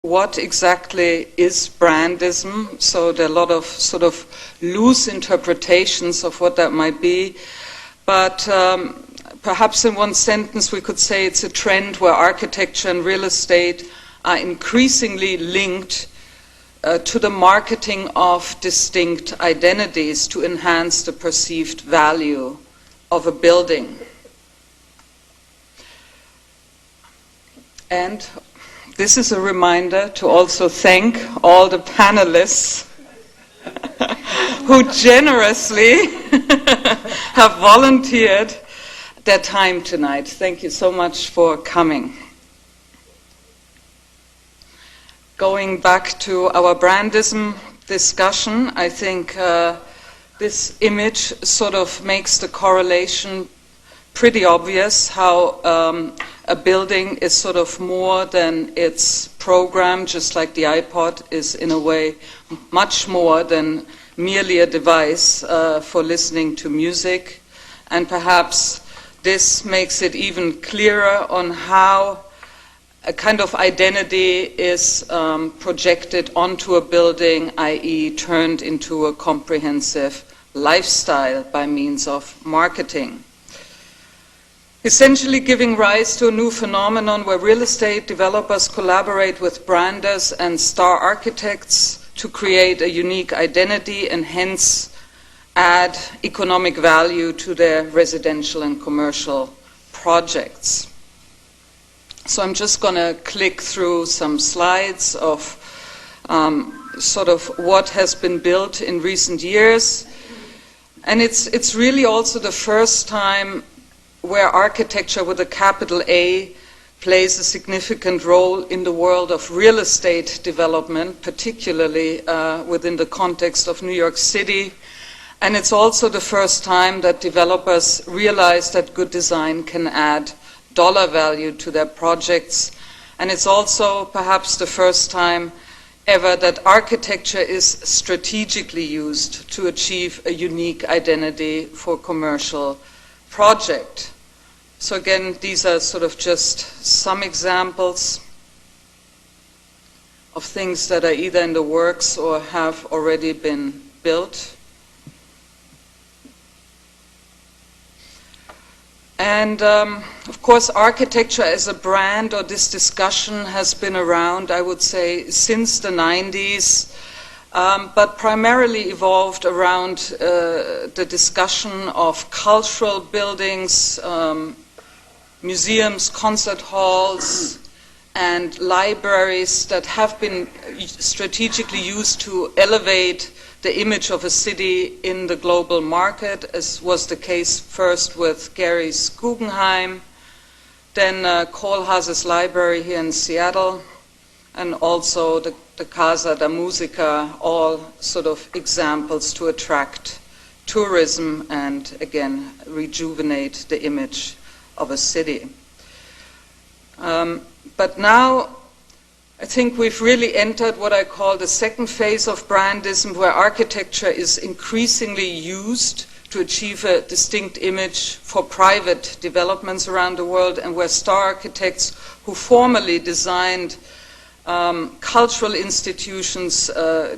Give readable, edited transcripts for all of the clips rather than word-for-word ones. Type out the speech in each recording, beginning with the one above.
what exactly is Brandism. So there are a lot of sort of loose interpretations of what that might be. But perhaps in one sentence we could say it's a trend where architecture and real estate are increasingly linked to the marketing of distinct identities to enhance the perceived value of a building. And this is a reminder to also thank all the panelists who generously have volunteered their time tonight. Thank you so much for coming. Going back to our Brandism discussion, I think this image sort of makes the correlation pretty obvious, how a building is sort of more than its program, just like the iPod is in a way much more than merely a device for listening to music. And perhaps this makes it even clearer on how a kind of identity is projected onto a building, i.e. turned into a comprehensive lifestyle by means of marketing. Essentially giving rise to a new phenomenon where real estate developers collaborate with branders and star architects to create a unique identity and hence add economic value to their residential and commercial projects. So I'm just going to click through some slides of sort of what has been built in recent years. And it's really also the first time where architecture with a capital A plays a significant role in the world of real estate development, particularly within the context of New York City. And it's also the first time that developers realize that good design can add dollar value to their projects. And it's also perhaps the first time ever that architecture is strategically used to achieve a unique identity for commercial project. So again, these are sort of just some examples of things that are either in the works or have already been built. And of course, architecture as a brand, or this discussion, has been around, I would say, since the 90s, but primarily evolved around the discussion of cultural buildings, museums, concert halls, and libraries that have been strategically used to elevate the image of a city in the global market, as was the case first with Gary's Guggenheim, then Kohlhaase's library here in Seattle, and also the Casa da Musica, all sort of examples to attract tourism and, again, rejuvenate the image of a city. But now, I think we've really entered what I call the second phase of Brandism, where architecture is increasingly used to achieve a distinct image for private developments around the world, and where star architects who formerly designed cultural institutions,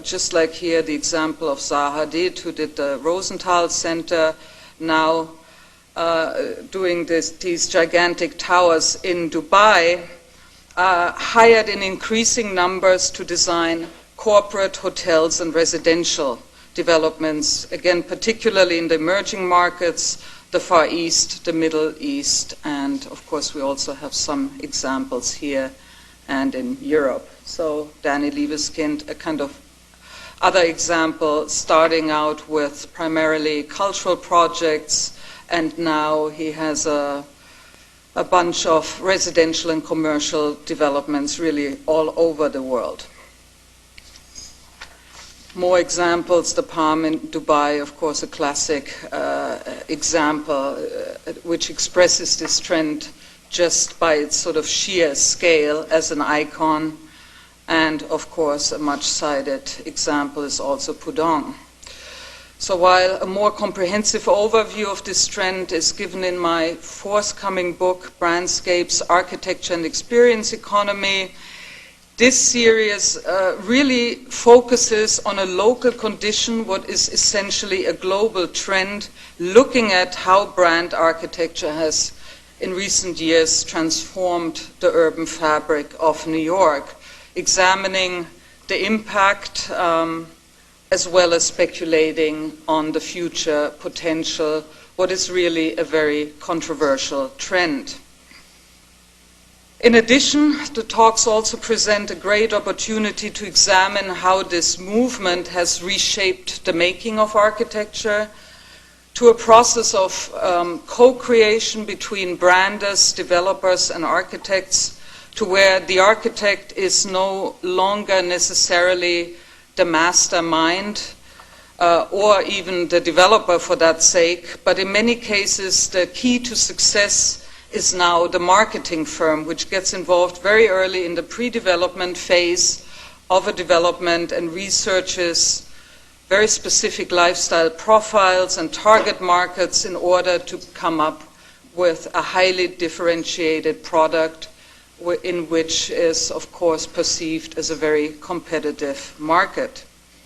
just like here the example of Zaha Hadid, who did the Rosenthal Center, now doing these gigantic towers in Dubai, hired in increasing numbers to design corporate hotels and residential developments, again, particularly in the emerging markets, the Far East, the Middle East, and of course we also have some examples here and in Europe. So Danny Liebeskind, a kind of other example, starting out with primarily cultural projects, and now he has a bunch of residential and commercial developments really all over the world. More examples, the Palm in Dubai, of course, a classic example which expresses this trend just by its sort of sheer scale as an icon. And of course, a much cited example is also Pudong. So while a more comprehensive overview of this trend is given in my forthcoming book, Brandscapes, Architecture and Experience Economy, This series really focuses on a local condition, what is essentially a global trend, looking at how brand architecture has in recent years transformed the urban fabric of New York, examining the impact as well as speculating on the future potential, what is really a very controversial trend. In addition, the talks also present a great opportunity to examine how this movement has reshaped the making of architecture to a process of co-creation between branders, developers, and architects, to where the architect is no longer necessarily the mastermind or even the developer for that sake, but in many cases the key to success is now the marketing firm, which gets involved very early in the pre-development phase of a development and researches very specific lifestyle profiles and target markets in order to come up with a highly differentiated product in which is, of course, perceived as a very competitive market.